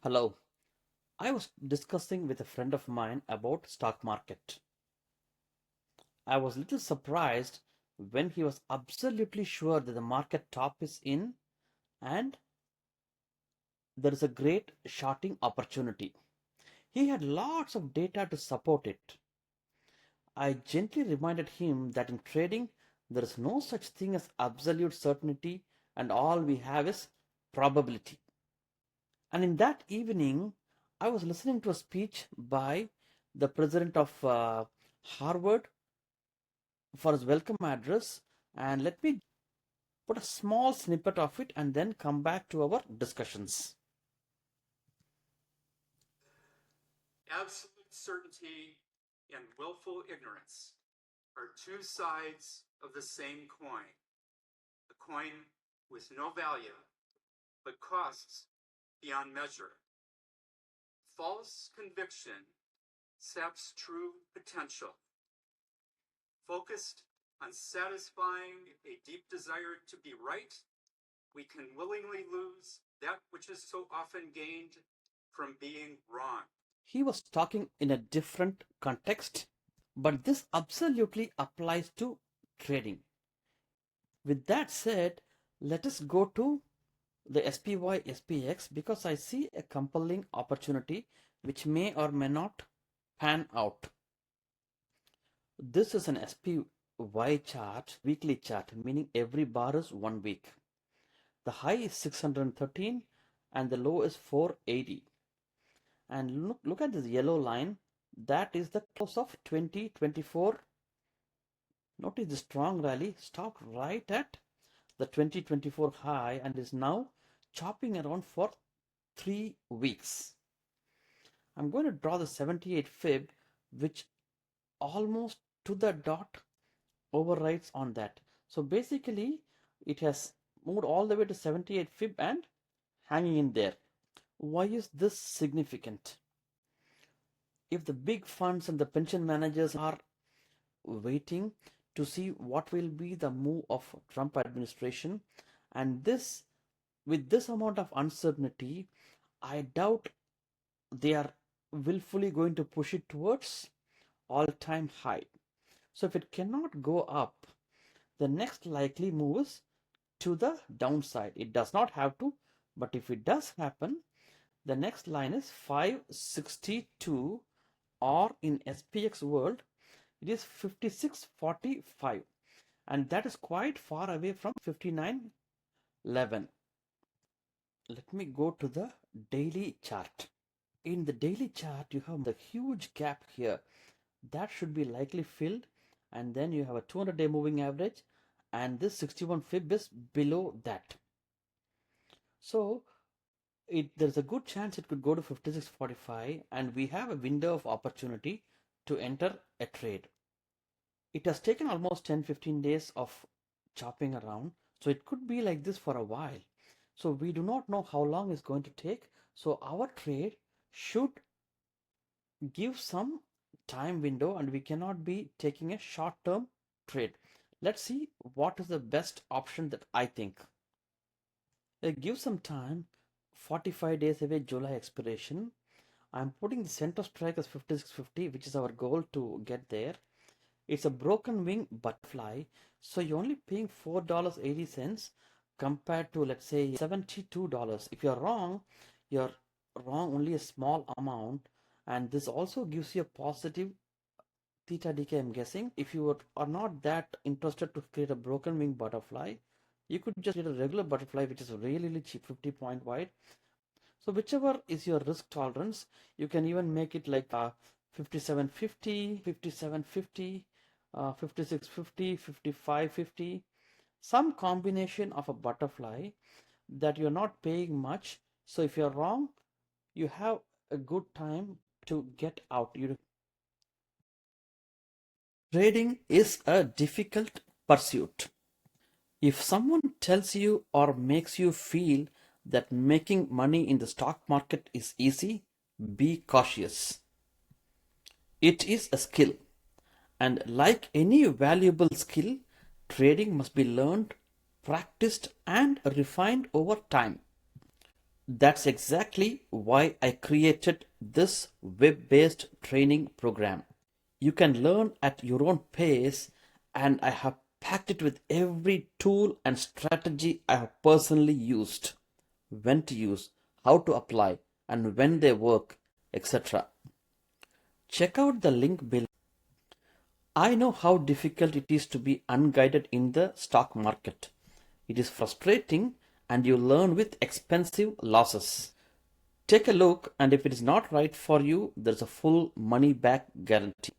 Hello. I was discussing with a friend of mine about stock market. I was a little surprised when he was absolutely sure that the market top is in and there is a great shorting opportunity. He had lots of data to support it. I gently reminded him that in trading there is no such thing as absolute certainty and all we have is probability. And in that evening, I was listening to a speech by the president of Harvard for his welcome address. And let me put a small snippet of it and then come back to our discussions. Absolute certainty and willful ignorance are two sides of the same coin. A coin with no value, but costs beyond measure. False conviction saps true potential. Focused on satisfying a deep desire to be right, we can willingly lose that which is so often gained from being wrong. He was talking in a different context, but this absolutely applies to trading. With that said, let us go to the SPY SPX because I see a compelling opportunity which may or may not pan out. This is an SPY chart, weekly chart, meaning every bar is 1 week. The high is 613 and the low is 480. And look at this yellow line. That is the close of 2024. Notice the strong rally stopped right at the 2024 high and is now chopping around for 3 weeks. I'm going to draw the 78 fib, which almost to the dot overrides on that. So basically it has moved all the way to 78 fib and hanging in there. Why is this significant? If the big funds and the pension managers are waiting to see what will be the move of Trump administration, and this with this amount of uncertainty, I doubt they are willfully going to push it towards all-time high. So if it cannot go up, the next likely move is to the downside. It does not have to, but if it does happen, the next line is 562, or in SPX world, it is 56.45, and that is quite far away from 59.11. Let me go to the daily chart. In the daily chart, you have the huge gap here that should be likely filled, and then you have a 200-day moving average, and this 61 fib is below that. So there's a good chance it could go to 56.45, and we have a window of opportunity to enter a trade. It has taken almost 10-15 days of chopping around, so it could be like this for a while. So we do not know how long it's going to take. So our trade should give some time window, and we cannot be taking a short-term trade. Let's see what is the best option that I think. Give some time, 45 days away, July expiration. I'm putting the center strike as 56.50, which is our goal to get there. It's a broken wing butterfly, so you're only paying $4.80 compared to, let's say, $72. If you're wrong only a small amount, and this also gives you a positive theta decay, I'm guessing. If you are not that interested to create a broken wing butterfly, you could just create a regular butterfly which is really, really cheap, 50 point wide. So whichever is your risk tolerance, you can even make it like 57.50, 57.50, 56.50, 55.50, some combination of a butterfly that you're not paying much. So if you're wrong, you have a good time to get out. Trading is a difficult pursuit. If someone tells you or makes you feel that making money in the stock market is easy, be cautious. It is a skill, and like any valuable skill, trading must be learned, practiced, and refined over time. That's exactly why I created this web-based training program. You can learn at your own pace, and I have packed it with every tool and strategy I have personally used, when to use, how to apply, and when they work, etc. Check out the link below. I know how difficult it is to be unguided in the stock market. It is frustrating and you learn with expensive losses. Take a look, and if it is not right for you, there's a full money back guarantee.